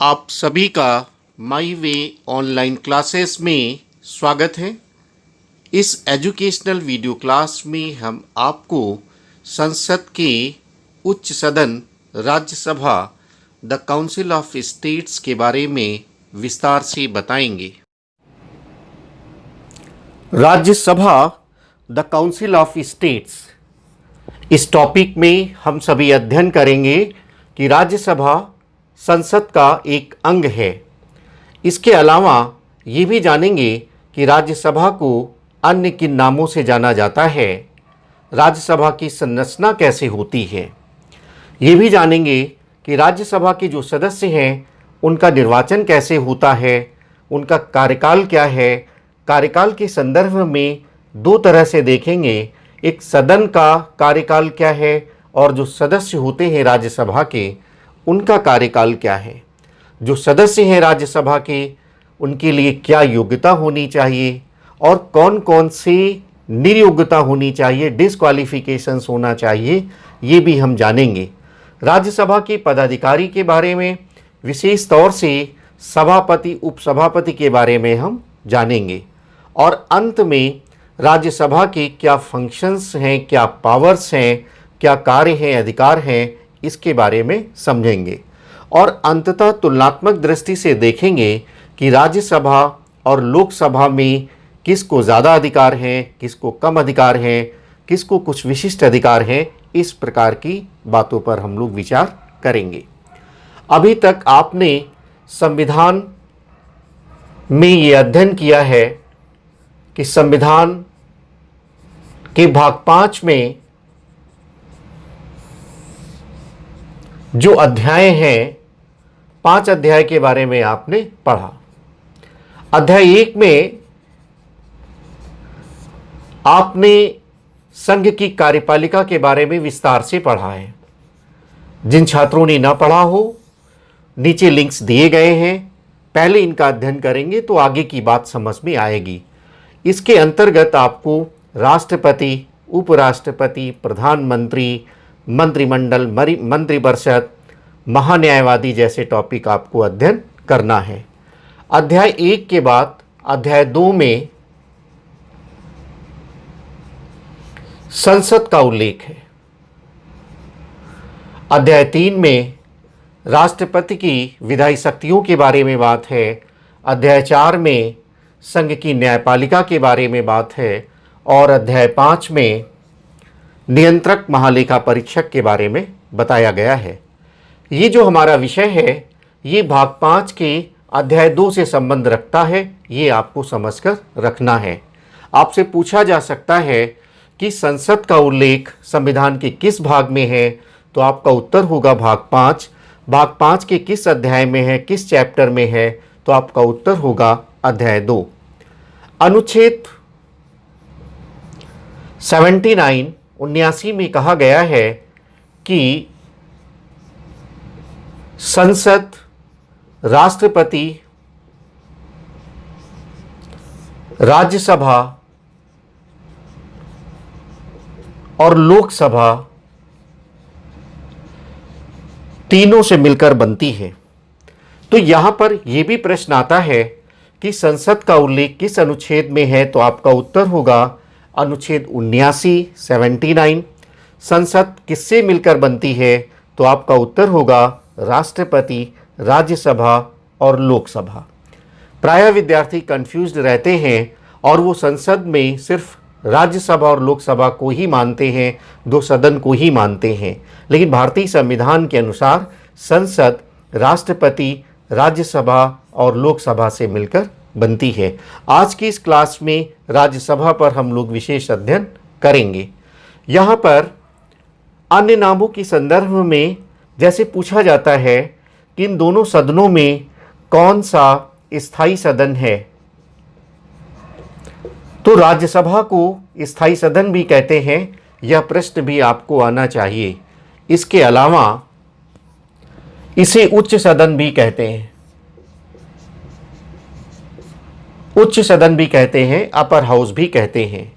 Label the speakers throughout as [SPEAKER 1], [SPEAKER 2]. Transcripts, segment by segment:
[SPEAKER 1] आप सभी का माई वे ऑनलाइन क्लासेस में स्वागत है। इस एजुकेशनल वीडियो क्लास में हम आपको संसद के उच्च सदन Rajya Sabha the council of states के बारे में विस्तार से बताएंगे। Rajya Sabha the council of states, इस टॉपिक में हम सभी अध्ययन करेंगे कि राज्यसभा संसद का एक अंग है। इसके अलावा ये भी जानेंगे कि राज्यसभा को अन्य किन नामों से जाना जाता है, राज्यसभा की संरचना कैसे होती है। ये भी जानेंगे कि राज्यसभा के जो सदस्य हैं उनका निर्वाचन कैसे होता है, उनका कार्यकाल क्या है। कार्यकाल के संदर्भ में दो तरह से देखेंगे, एक सदन का कार्यकाल क्या है और जो सदस्य होते हैं राज्यसभा के उनका कार्यकाल क्या है। जो सदस्य हैं राज्यसभा के उनके लिए क्या योग्यता होनी चाहिए और कौन कौन से निर्योग्यता होनी चाहिए, डिस्क्वालिफिकेशंस होना चाहिए, ये भी हम जानेंगे। राज्यसभा के पदाधिकारी के बारे में, विशेष तौर से सभापति उपसभापति के बारे में हम जानेंगे और अंत में राज्यसभा के क्या फंक्शंस हैं, क्या पावर्स हैं, क्या कार्य हैं, अधिकार हैं, इसके बारे में समझेंगे। और अंततः तुलनात्मक दृष्टि से देखेंगे कि राज्यसभा और लोकसभा में किसको ज़्यादा अधिकार हैं, किसको कम अधिकार हैं, किसको कुछ विशिष्ट अधिकार हैं। इस प्रकार की बातों पर हम लोग विचार करेंगे। अभी तक आपने संविधान में ये अध्ययन किया है कि संविधान के भाग 5 में जो अध्याय हैं, 5 अध्याय के बारे में आपने पढ़ा। अध्याय 1 में आपने संघ की कार्यपालिका के बारे में विस्तार से पढ़ा है। जिन छात्रों ने ना पढ़ा हो, नीचे लिंक्स दिए गए हैं, पहले इनका अध्ययन करेंगे तो आगे की बात समझ में आएगी। इसके अंतर्गत आपको राष्ट्रपति, उपराष्ट्रपति, प्रधानमंत्री, मंत्रिमंडल, मंत्रिपरिषद, महान्यायवादी जैसे टॉपिक आपको अध्ययन करना है। अध्याय 1 के बाद अध्याय 2 में संसद का उल्लेख है। अध्याय 3 में राष्ट्रपति की विधायी शक्तियों के बारे में बात है। अध्याय 4 में संघ की न्यायपालिका के बारे में बात है और अध्याय 5 में नियंत्रक महालेखा परीक्षक के बारे में बताया गया है। ये जो हमारा विषय है ये भाग 5 के अध्याय 2 से संबंध रखता है, ये आपको समझकर रखना है। आपसे पूछा जा सकता है कि संसद का उल्लेख संविधान के किस भाग में है, तो आपका उत्तर होगा भाग 5। भाग 5 के किस अध्याय में है, किस चैप्टर में है, तो आपका उत्तर होगा अध्याय 2। अनुच्छेद 79 में कहा गया है कि संसद, राष्ट्रपति, राज्यसभा और लोकसभा तीनों से मिलकर बनती है। तो यहां पर यह भी प्रश्न आता है कि संसद का उल्लेख किस अनुच्छेद में है, तो आपका उत्तर होगा अनुच्छेद 79। संसद किससे मिलकर बनती है, तो आपका उत्तर होगा राष्ट्रपति, राज्यसभा और लोकसभा। प्रायः विद्यार्थी कंफ्यूज्ड रहते हैं और वो संसद में सिर्फ राज्यसभा और लोकसभा को ही मानते हैं, दो सदन को ही मानते हैं। लेकिन भारतीय संविधान के अनुसार संसद राष्ट्रपति, राज्यसभा और लोकसभा से मिलकर बनती है। आज की इस क्लास में राज्यसभा पर हम लोग विशेष अध्ययन करेंगे। यहाँ पर अन्य नामों के संदर्भ में जैसे पूछा जाता है कि इन दोनों सदनों में कौन सा स्थायी सदन है, तो राज्यसभा को स्थायी सदन भी कहते हैं। यह प्रश्न भी आपको आना चाहिए। इसके अलावा इसे उच्च सदन भी कहते हैं, उच्च सदन भी कहते हैं, अपर हाउस भी कहते हैं।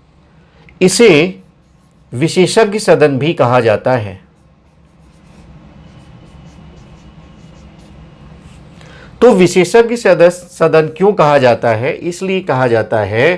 [SPEAKER 1] इसे विशेषज्ञ सदन भी कहा जाता है। तो विशेषज्ञ सदस्य सदन क्यों कहा जाता है? इसलिए कहा जाता है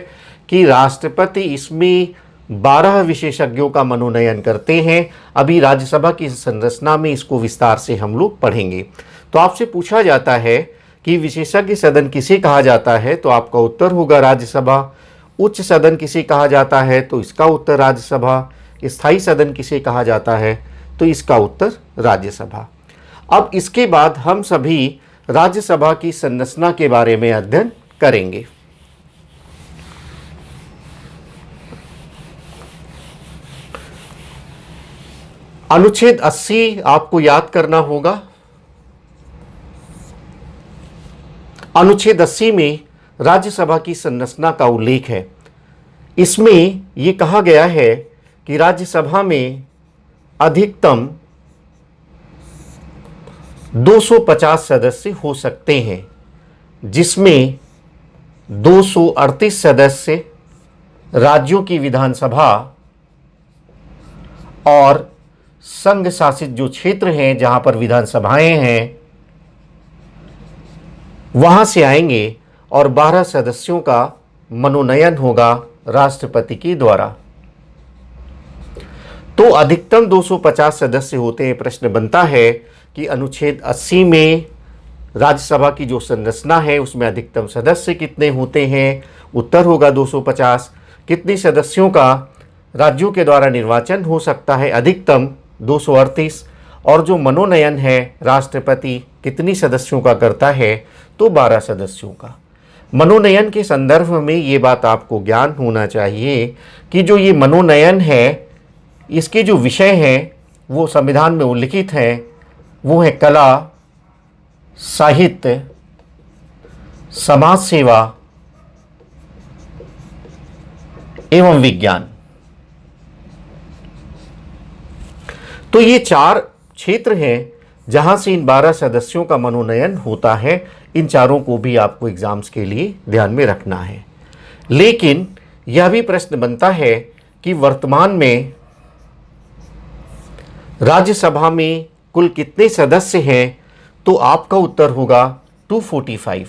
[SPEAKER 1] कि राष्ट्रपति इसमें 12 विशेषज्ञों का मनोनयन करते हैं। अभी राज्यसभा की संरचना में इसको विस्तार से हम लोग पढ़ेंगे। तो आपसे पूछा जाता है कि विशेषज्ञ सदन किसे कहा जाता है, तो आपका उत्तर होगा राज्यसभा। उच्च सदन किसे कहा जाता है, तो इसका उत्तर राज्यसभा। स्थायी सदन किसे कहा जाता है, तो इसका उत्तर राज्यसभा। अब इसके बाद हम सभी राज्यसभा की संरचना के बारे में अध्ययन करेंगे। अनुच्छेद 80 आपको याद करना होगा। अनुच्छेद 80 में राज्यसभा की संरचना का उल्लेख है। इसमें यह कहा गया है कि राज्यसभा में अधिकतम 250 सदस्य हो सकते हैं, जिसमें 238 सदस्य राज्यों की विधानसभा और संघ शासित जो क्षेत्र हैं जहां पर विधानसभाएं हैं वहां से आएंगे और 12 सदस्यों का मनोनयन होगा राष्ट्रपति के द्वारा। तो अधिकतम 250 सदस्य होते हैं। प्रश्न बनता है कि अनुच्छेद 80 में राज्यसभा की जो संरचना है उसमें अधिकतम सदस्य कितने होते हैं? उत्तर होगा 250। कितने सदस्यों का राज्यों के द्वारा निर्वाचन हो सकता है? अधिकतम 238। और जो मनोनयन है राष्ट्रपति कितनी सदस्यों का करता है? तो 12 सदस्यों का। मनोनयन के संदर्भ में ये बात आपको ज्ञान होना चाहिए कि जो ये मनोनयन है इसके जो विषय हैं वो संविधान में उल्लिखित हैं। वो है कला, साहित्य, समाज सेवा एवं विज्ञान। तो ये 4 क्षेत्र हैं जहां से इन 12 सदस्यों का मनोनयन होता है। इन चारों को भी आपको एग्जाम्स के लिए ध्यान में रखना है। लेकिन यह भी प्रश्न बनता है कि वर्तमान में राज्यसभा में कुल कितने सदस्य हैं? तो आपका उत्तर होगा 245।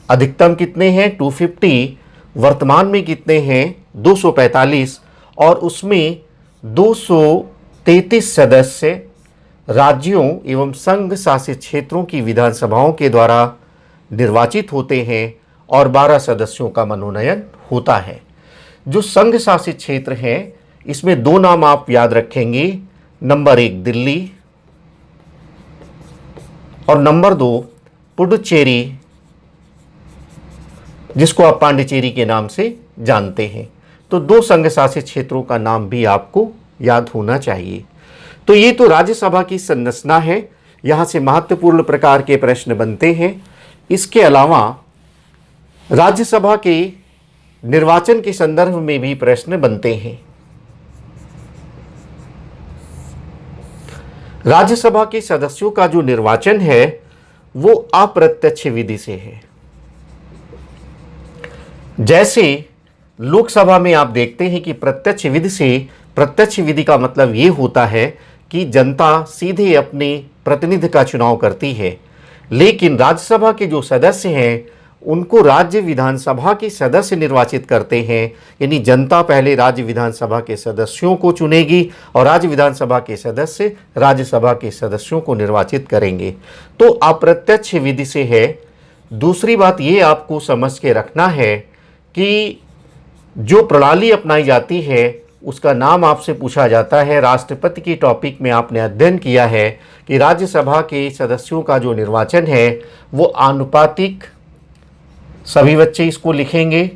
[SPEAKER 1] अधिकतम कितने हैं? 250। वर्तमान में कितने हैं? 245। और उसमें 233 सदस्य राज्यों एवं संघ शासित क्षेत्रों की विधानसभाओं के द्वारा निर्वाचित होते हैं और 12 सदस्यों का मनोनयन होता है। जो संघ शासित क्षेत्र हैं इसमें 2 नाम आप याद रखेंगे। नंबर 1 दिल्ली और नंबर 2 पुडुचेरी, जिसको आप पांडिचेरी के नाम से जानते हैं। तो 2 संघ शासित क्षेत्रों का नाम भी आपको याद होना चाहिए। तो ये तो राज्यसभा की संरचना है। यहाँ से महत्वपूर्ण प्रकार के प्रश्न बनते हैं। इसके अलावा राज्यसभा के निर्वाचन के संदर्भ में भी प्रश्न बनते हैं। राज्यसभा के सदस्यों का जो निर्वाचन है वो अप्रत्यक्ष विधि से है। जैसे लोकसभा में आप देखते हैं कि प्रत्यक्ष विधि से, प्रत्यक्ष विधि का मतलब ये होता है कि जनता सीधे अपने प्रतिनिधि का चुनाव करती है। लेकिन राज्यसभा के जो सदस्य हैं उनको राज्य विधानसभा के सदस्य निर्वाचित करते हैं। यानी जनता पहले राज्य विधानसभा के सदस्यों को चुनेगी और राज्य विधानसभा के सदस्य राज्यसभा के सदस्यों को निर्वाचित करेंगे। तो अप्रत्यक्ष विधि से है। दूसरी बात ये आपको समझ के रखना है कि जो प्रणाली अपनाई जाती है उसका नाम आपसे पूछा जाता है। राष्ट्रपति की टॉपिक में आपने अध्ययन किया है कि राज्यसभा के सदस्यों का जो निर्वाचन है वो आनुपातिक, सभी बच्चे इसको लिखेंगे,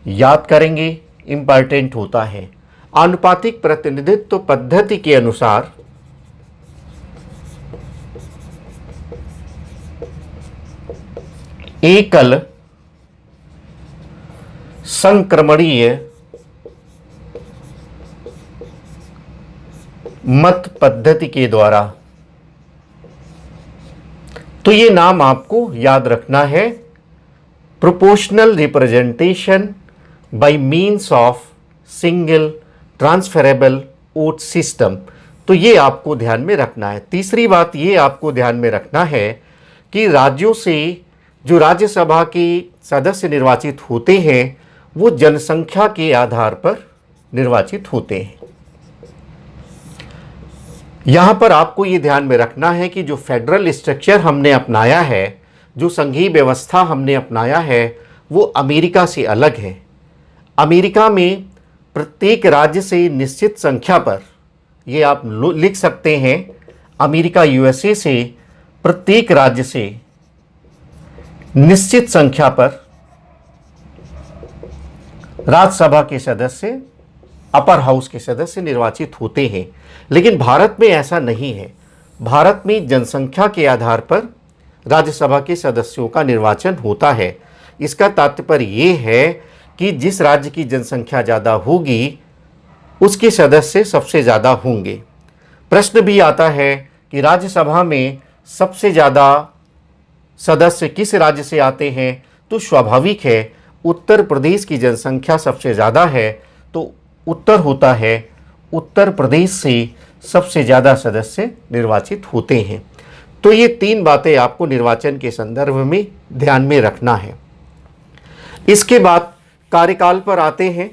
[SPEAKER 1] याद करेंगे, इम्पॉर्टेंट होता है। आनुपातिक प्रतिनिधित्व पद्धति के अनुसार एकल संक्रमणीय मत पद्धति के द्वारा। तो ये नाम आपको याद रखना है। Proportional representation bye means of single transferable vote system. तो ये आपको ध्यान में रखना है। तीसरी बात ये आपको ध्यान में रखना है कि राज्यों से जो राज्यसभा के सदस्य निर्वाचित होते हैं वो जनसंख्या के आधार पर निर्वाचित होते हैं। यहां पर आपको ये ध्यान में रखना है कि जो फेडरल स्ट्रक्चर हमने अपनाया है, जो संघीय व्यवस्था हमने अपनाया है, वो अमेरिका से अलग है। अमेरिका में प्रत्येक राज्य से निश्चित संख्या पर, ये आप लिख सकते हैं, अमेरिका यूएसए से प्रत्येक राज्य से निश्चित संख्या पर राज्यसभा के सदस्य, अपर हाउस के सदस्य निर्वाचित होते हैं। लेकिन भारत में ऐसा नहीं है। भारत में जनसंख्या के आधार पर राज्यसभा के सदस्यों का निर्वाचन होता है। इसका तात्पर्य ये है कि जिस राज्य की जनसंख्या ज़्यादा होगी उसके सदस्य सबसे ज़्यादा होंगे। प्रश्न भी आता है कि राज्यसभा में सबसे ज़्यादा सदस्य किस राज्य से आते हैं, तो स्वाभाविक है उत्तर प्रदेश की जनसंख्या सबसे ज़्यादा है, तो उत्तर होता है उत्तर प्रदेश से सबसे ज़्यादा सदस्य निर्वाचित होते हैं। तो ये तीन बातें आपको निर्वाचन के संदर्भ में ध्यान में रखना है। इसके बाद कार्यकाल पर आते हैं।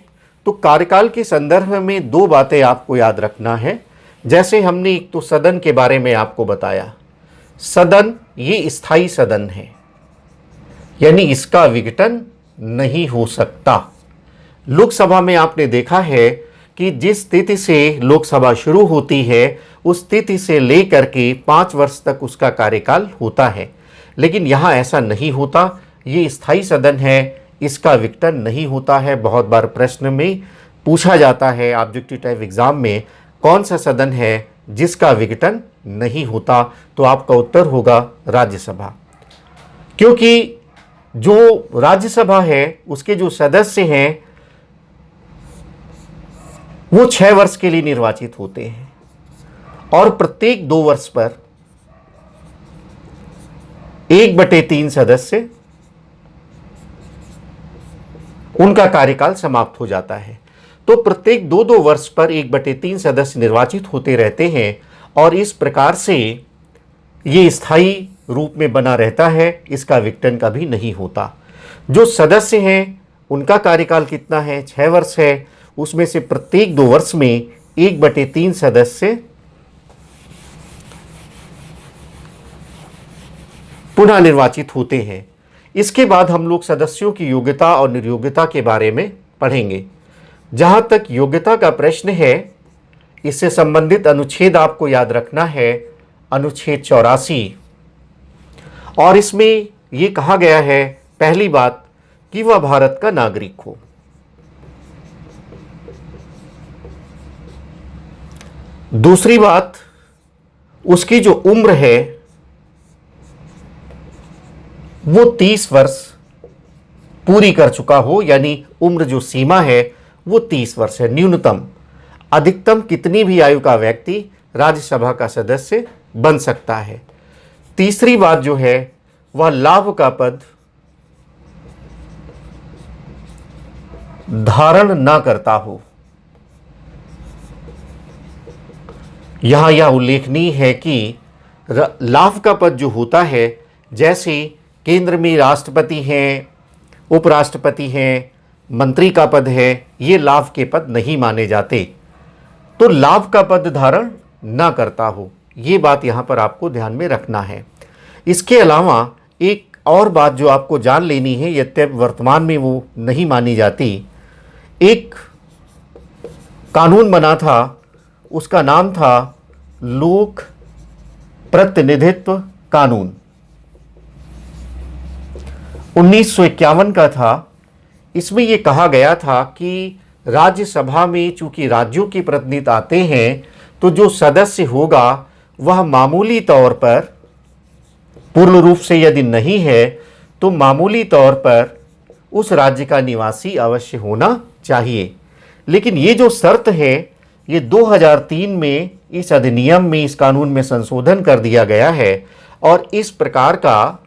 [SPEAKER 1] तो कार्यकाल के संदर्भ में दो बातें आपको याद रखना है। जैसे हमने एक तो सदन के बारे में आपको बताया, सदन ये स्थायी सदन है, यानी इसका विघटन नहीं हो सकता। लोकसभा में आपने देखा है कि जिस तिथि से लोकसभा शुरू होती है उस तिथि से लेकर के 5 वर्ष तक उसका कार्यकाल होता है। लेकिन यहाँ ऐसा नहीं होता, ये स्थायी सदन है, इसका विघटन नहीं होता है। बहुत बार प्रश्न में पूछा जाता है ऑब्जेक्टिव टाइप एग्जाम में, कौन सा सदन है जिसका विघटन नहीं होता, तो आपका उत्तर होगा राज्यसभा। क्योंकि जो राज्यसभा है उसके जो सदस्य हैं वो 6 वर्ष के लिए निर्वाचित होते हैं और प्रत्येक 2 वर्ष पर 1/3 सदस्य उनका कार्यकाल समाप्त हो जाता है। तो प्रत्येक 2-2 वर्ष पर 1/3 सदस्य निर्वाचित होते रहते हैं और इस प्रकार से ये स्थायी रूप में बना रहता है, इसका विघटन कभी नहीं होता। जो सदस्य हैं उनका कार्यकाल कितना है, 6 वर्ष है। उसमें से प्रत्येक 2 वर्ष में 1/3 सदस्य पुनः निर्वाचित होते हैं। इसके बाद हम लोग सदस्यों की योग्यता और निर्योग्यता के बारे में पढ़ेंगे। जहां तक योग्यता का प्रश्न है, इससे संबंधित अनुच्छेद आपको याद रखना है, अनुच्छेद 84। और इसमें ये कहा गया है, पहली बात कि वह भारत का नागरिक हो। दूसरी बात, उसकी जो उम्र है वो 30 वर्ष पूरी कर चुका हो, यानी उम्र जो सीमा है वो 30 वर्ष है न्यूनतम। अधिकतम कितनी भी आयु का व्यक्ति राज्यसभा का सदस्य बन सकता है। तीसरी बात जो है वह लाभ का पद धारण ना करता हो। यहां यह उल्लेखनीय है कि लाभ का पद जो होता है, जैसे केंद्र में राष्ट्रपति हैं, उपराष्ट्रपति हैं, मंत्री का पद है, ये लाभ के पद नहीं माने जाते। तो लाभ का पद धारण ना करता हो, ये बात यहाँ पर आपको ध्यान में रखना है। इसके अलावा एक और बात जो आपको जान लेनी है, यद्यपि वर्तमान में वो नहीं मानी जाती, एक कानून बना था, उसका नाम था लोक प्रतिनिधित्व कानून, 1951 का था। इसमें यह कहा गया था कि राज्यसभा में चूंकि राज्यों के प्रतिनिधि आते हैं, तो जो सदस्य होगा वह मामूली तौर पर, पूर्ण रूप से यदि नहीं है तो मामूली तौर पर उस राज्य का निवासी अवश्य होना चाहिए। लेकिन ये जो शर्त है, ये 2003 में इस अधिनियम में, इस कानून में संशोधन कर दिया गया है और इस प्रकार का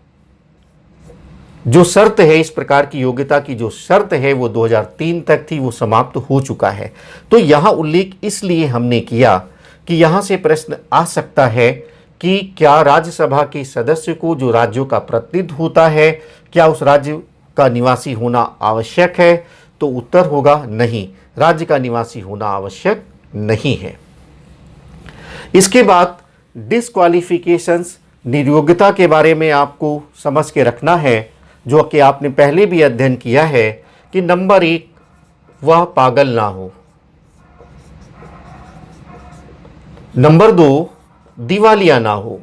[SPEAKER 1] जो शर्त है, इस प्रकार की योग्यता की जो शर्त है वो 2003 तक थी, वो समाप्त हो चुका है। तो यहाँ उल्लेख इसलिए हमने किया कि यहाँ से प्रश्न आ सकता है कि क्या राज्यसभा के सदस्य को, जो राज्यों का प्रतिनिधित्व होता है, क्या उस राज्य का निवासी होना आवश्यक है? तो उत्तर होगा नहीं, राज्य का निवासी होना आवश्यक नहीं है। इसके बाद डिस्क्वालिफिकेशंस, निर्योग्यता के बारे में आपको समझ के रखना है, जो कि आपने पहले भी अध्ययन किया है कि नंबर 1, वह पागल ना हो। नंबर 2, दिवालिया ना हो।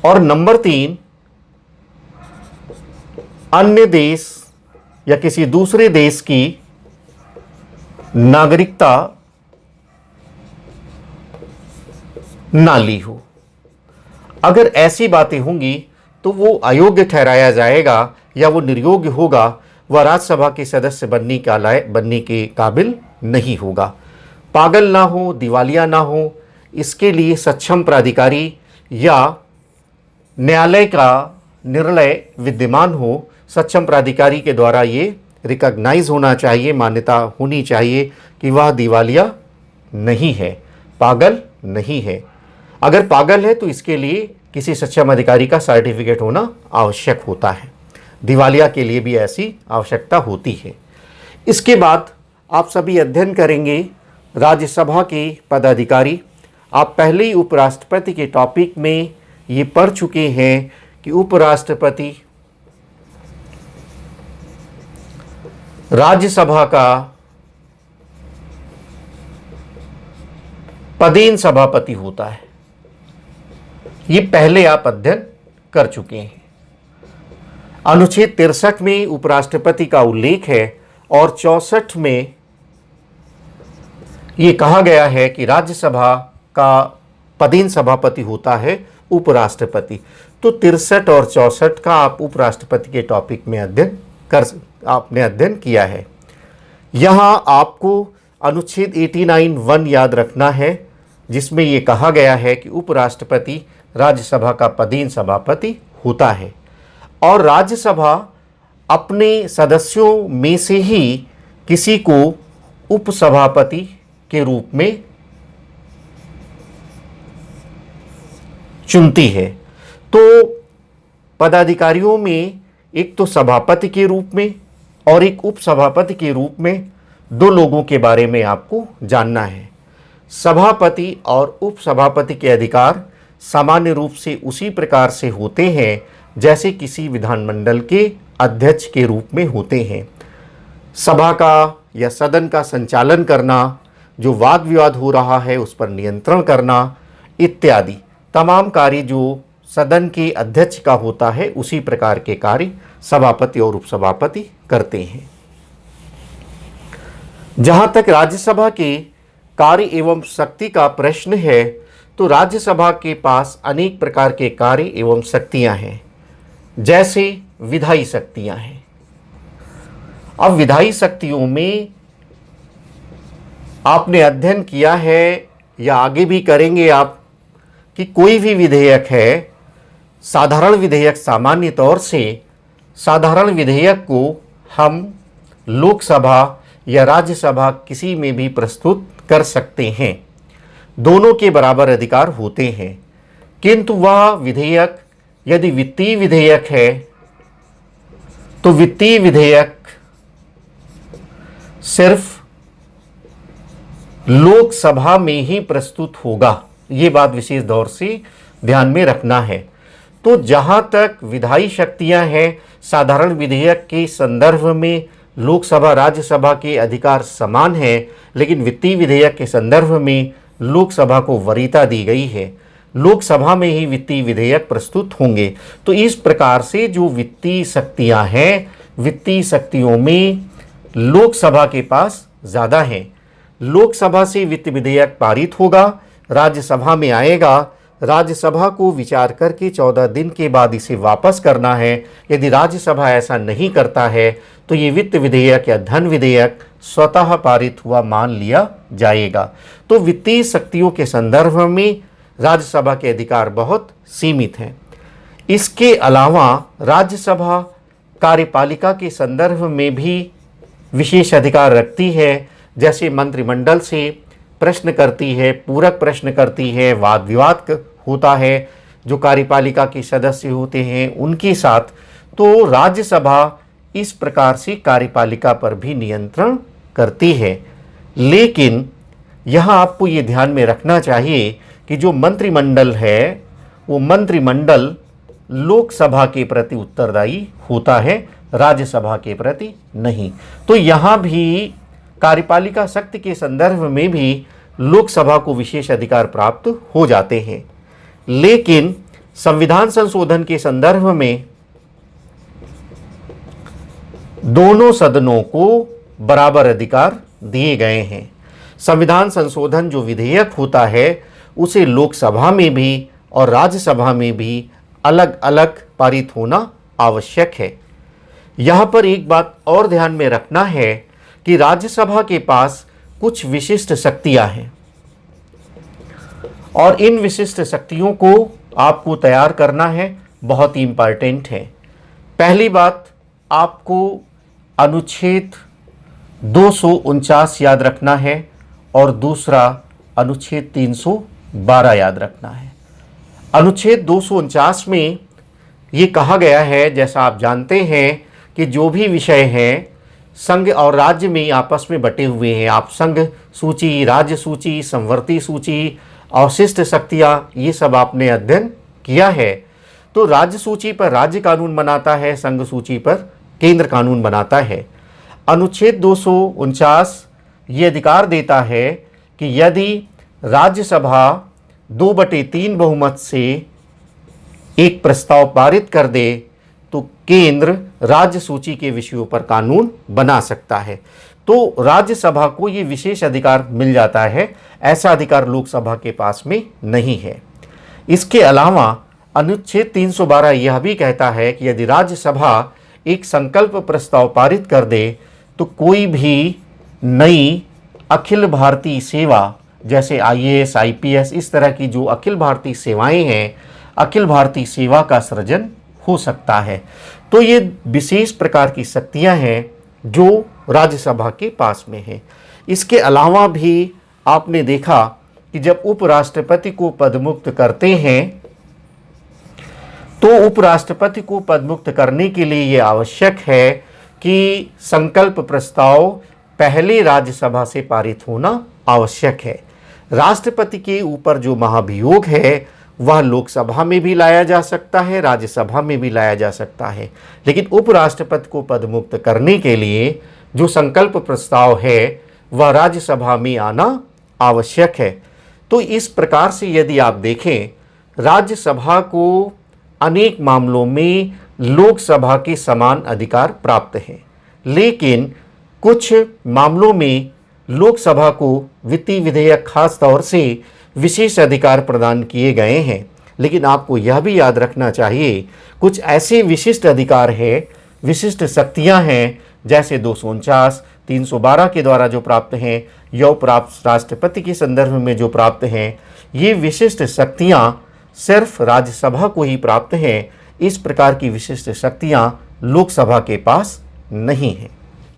[SPEAKER 1] और नंबर 3, अन्य देश या किसी दूसरे देश की नागरिकता ना ली हो। अगर ऐसी बातें होंगी तो वो अयोग्य ठहराया जाएगा या वो निर्योग्य होगा, वह राज्यसभा के सदस्य बनने के काबिल नहीं होगा। पागल ना हो, दिवालिया ना हो, इसके लिए सक्षम प्राधिकारी या न्यायालय का निर्णय विद्यमान हो। सक्षम प्राधिकारी के द्वारा ये रिकॉग्नाइज होना चाहिए, मान्यता होनी चाहिए कि वह दिवालिया नहीं है, पागल नहीं है। अगर पागल है तो इसके लिए किसी सक्षम अधिकारी का सर्टिफिकेट होना आवश्यक होता है। दिवालिया के लिए भी ऐसी आवश्यकता होती है। इसके बाद आप सभी अध्ययन करेंगे राज्यसभा के पदाधिकारी। आप पहले ही उपराष्ट्रपति के टॉपिक में ये पढ़ चुके हैं कि उपराष्ट्रपति राज्यसभा का पदेन सभापति होता है। ये पहले आप अध्ययन कर चुके हैं। अनुच्छेद 63 में उपराष्ट्रपति का उल्लेख है और 64 में ये कहा गया है कि राज्यसभा का पदेन सभापति होता है उपराष्ट्रपति। तो 63 और 64 का आप उपराष्ट्रपति के टॉपिक में आपने अध्ययन किया है। यहाँ आपको अनुच्छेद 89(1) याद रखना है, जिसमें ये कहा गया है कि उपराष्ट्रपति राज्यसभा का पदेन सभापति होता है और राज्यसभा अपने सदस्यों में से ही किसी को उपसभापति के रूप में चुनती है। तो पदाधिकारियों में एक तो सभापति के रूप में और एक उपसभापति के रूप में 2 लोगों के बारे में आपको जानना है। सभापति और उपसभापति के अधिकार सामान्य रूप से उसी प्रकार से होते हैं जैसे किसी विधानमंडल के अध्यक्ष के रूप में होते हैं। सभा का या सदन का संचालन करना, जो वाद विवाद हो रहा है उस पर नियंत्रण करना इत्यादि तमाम कार्य जो सदन के अध्यक्ष का होता है, उसी प्रकार के कार्य सभापति और उपसभापति करते हैं। जहां तक राज्यसभा के कार्य एवं शक्ति का प्रश्न है, तो राज्यसभा के पास अनेक प्रकार के कार्य एवं शक्तियां हैं, जैसे विधायी शक्तियां हैं। अब विधायी शक्तियों में आपने अध्ययन किया है या आगे भी करेंगे आप कि कोई भी विधेयक है, साधारण विधेयक, सामान्य तौर से साधारण विधेयक को हम लोकसभा या राज्यसभा किसी में भी प्रस्तुत कर सकते हैं। दोनों के बराबर अधिकार होते हैं, किंतु वह विधेयक यदि वित्तीय विधेयक है तो वित्तीय विधेयक सिर्फ लोकसभा में ही प्रस्तुत होगा। ये बात विशेष तौर से ध्यान में रखना है। तो जहां तक विधायी शक्तियां हैं, साधारण विधेयक के संदर्भ में लोकसभा राज्यसभा के अधिकार समान हैं, लेकिन वित्तीय विधेयक के संदर्भ में लोकसभा को वरीयता दी गई है। लोकसभा में ही वित्तीय विधेयक प्रस्तुत होंगे। तो इस प्रकार से जो वित्तीय शक्तियां हैं, वित्तीय शक्तियों में लोकसभा के पास ज़्यादा हैं। लोकसभा से वित्त विधेयक पारित होगा, राज्यसभा में आएगा, राज्यसभा को विचार करके 14 दिन के बाद इसे वापस करना है। यदि राज्यसभा ऐसा नहीं करता है तो ये वित्त विधेयक या धन विधेयक स्वतः पारित हुआ मान लिया जाएगा। तो वित्तीय शक्तियों के संदर्भ में राज्यसभा के अधिकार बहुत सीमित हैं। इसके अलावा राज्यसभा कार्यपालिका के संदर्भ में भी विशेष अधिकार रखती है, जैसे मंत्रिमंडल से प्रश्न करती है, पूरक प्रश्न करती है, वाद विवाद होता है जो कार्यपालिका के सदस्य होते हैं उनके साथ, तो राज्यसभा इस प्रकार से कार्यपालिका पर भी नियंत्रण करती है। लेकिन यहाँ आपको ये ध्यान में रखना चाहिए कि जो मंत्रिमंडल है वो मंत्रिमंडल लोकसभा के प्रति उत्तरदायी होता है, राज्यसभा के प्रति नहीं। तो यहाँ भी कार्यपालिका शक्ति के संदर्भ में भी लोकसभा को विशेष अधिकार प्राप्त हो जाते हैं। लेकिन संविधान संशोधन के संदर्भ में दोनों सदनों को बराबर अधिकार दिए गए हैं। संविधान संशोधन जो विधेयक होता है उसे लोकसभा में भी और राज्यसभा में भी अलग अलग पारित होना आवश्यक है। यहाँ पर एक बात और ध्यान में रखना है कि राज्यसभा के पास कुछ विशिष्ट शक्तियाँ हैं और इन विशिष्ट शक्तियों को आपको तैयार करना है, बहुत ही इम्पॉर्टेंट है। पहली बात, आपको अनुच्छेद 249 याद रखना है और दूसरा अनुच्छेद 312 याद रखना है। अनुच्छेद 249 में ये कहा गया है, जैसा आप जानते हैं कि जो भी विषय हैं संघ और राज्य में आपस में बटे हुए हैं, आप संघ सूची, राज्य सूची, संवर्ती सूची, अवशिष्ट शक्तियाँ, ये सब आपने अध्ययन किया है। तो राज्य सूची पर राज्य कानून बनाता है, संघ सूची पर केंद्र कानून बनाता है। अनुच्छेद 249 ये अधिकार देता है कि यदि राज्यसभा 2/3 बहुमत से एक प्रस्ताव पारित कर दे तो केंद्र राज्य सूची के विषयों पर कानून बना सकता है। तो राज्यसभा को ये विशेष अधिकार मिल जाता है, ऐसा अधिकार लोकसभा के पास में नहीं है। इसके अलावा अनुच्छेद 312 यह भी कहता है कि यदि राज्यसभा एक संकल्प प्रस्ताव पारित कर दे तो कोई भी नई अखिल भारतीय सेवा, जैसे IAS, IPS, इस तरह की जो अखिल भारतीय सेवाएं हैं, अखिल भारतीय सेवा का सृजन हो सकता है। तो ये विशेष प्रकार की शक्तियां हैं जो राज्यसभा के पास में है। इसके अलावा भी आपने देखा कि जब उपराष्ट्रपति को पदमुक्त करते हैं तो उपराष्ट्रपति को पदमुक्त करने के लिए ये आवश्यक है कि संकल्प प्रस्ताव पहले राज्यसभा से पारित होना आवश्यक है। राष्ट्रपति के ऊपर जो महाभियोग है वह लोकसभा में भी लाया जा सकता है, राज्यसभा में भी लाया जा सकता है, लेकिन उपराष्ट्रपति को पदमुक्त करने के लिए जो संकल्प प्रस्ताव है वह राज्यसभा में आना आवश्यक है। तो इस प्रकार से यदि आप देखें, राज्यसभा को अनेक मामलों में लोकसभा के समान अधिकार प्राप्त हैं, लेकिन कुछ मामलों में लोकसभा को वित्तीय विधेयक खास तौर से विशेष अधिकार प्रदान किए गए हैं। लेकिन आपको यह भी याद रखना चाहिए, कुछ ऐसे विशिष्ट अधिकार हैं, विशिष्ट शक्तियां हैं, जैसे 249, 312 के द्वारा जो प्राप्त हैं या उपराष्ट्रपति राष्ट्रपति के संदर्भ में जो प्राप्त हैं, ये विशिष्ट शक्तियां सिर्फ राज्यसभा को ही प्राप्त हैं। इस प्रकार की विशिष्ट शक्तियां लोकसभा के पास नहीं हैं।